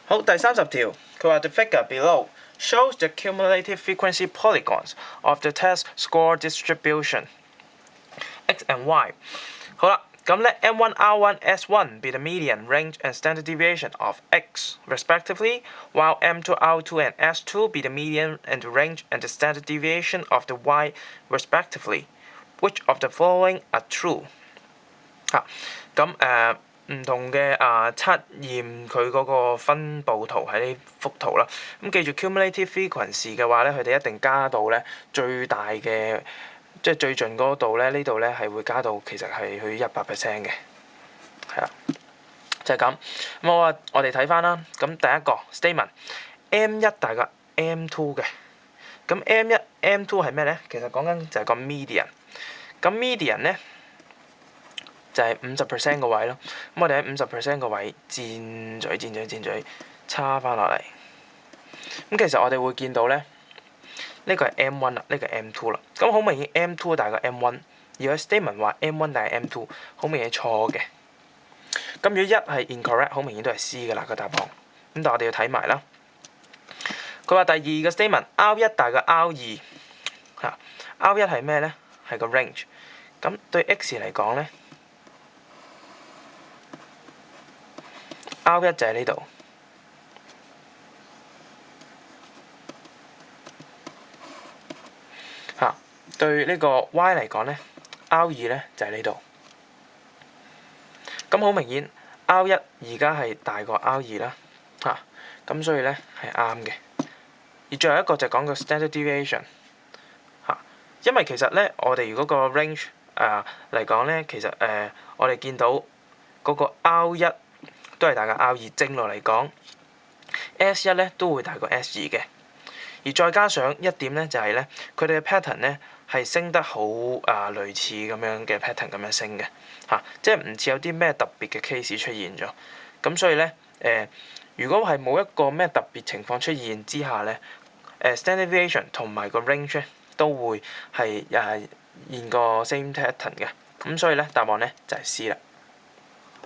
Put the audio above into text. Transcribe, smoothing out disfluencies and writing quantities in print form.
好，第30條，佢話 The figure below shows the cumulative frequency polygons of the test score distribution x and y。好啦，咁咧 M1, R1, S1 be the median, range and standard deviation of x respectively, while M2, R2 and S2 be the median and range and the standard deviation of the y respectively. Which of the following are true？ 咁唔同嘅測驗佢嗰個分佈圖喺呢幅圖啦。咁記住 cumulative frequency 嘅話咧，佢哋一定加到咧最大嘅，即係最盡嗰度咧，呢度咧係會加到其實係去100% 嘅，係啦，就係咁。咁我哋睇翻啦。咁第一個 statement M1 大過 M2 嘅，咁 M1、M2 係咩咧？其實講緊就係個 median。咁 median 咧就係50% 個位咯。咁我哋喺50% 個位箭嘴叉翻落嚟。咁其實我哋會見到咧，呢個係 M1 啦，呢個係 M2 啦。咁好明顯 M2 大過 M1，而個 statement 話 M1 大過 M2，好明顯錯嘅。咁如果一係 incorrect， 好明顯都係 C 㗎啦個答案。咁但係我哋要睇埋啦。佢話第二個 statement R1 大過 R2 嚇，R1 係咩咧？係個 range。咁對 X 嚟講咧 ，R1 就喺呢度。嚇，對呢個 Y 嚟講咧 ，R2 咧就喺呢度。咁好明顯 R1 而家係大過 R2 啦。嚇，咁所以咧係啱嘅。而最後一個就講個 standard deviation。嚇，因為其實咧，我哋如果個 range嚟講咧，其實我哋見到嗰個 R1 都係大過 R2，正路嚟講 S1 咧都會大過 S2 嘅。而再加上一點咧，就係咧，佢哋嘅 pattern 咧係升得好類似咁樣嘅 pattern 咁樣升嘅嚇，即係唔似有啲咩特別嘅 case 出現咗。咁所以咧如果係冇一個咩特別情況出現之下咧standard deviation 同埋個 range 咧都會係現個 same pattern 嘅。咁所以咧答案咧就係 C 啦。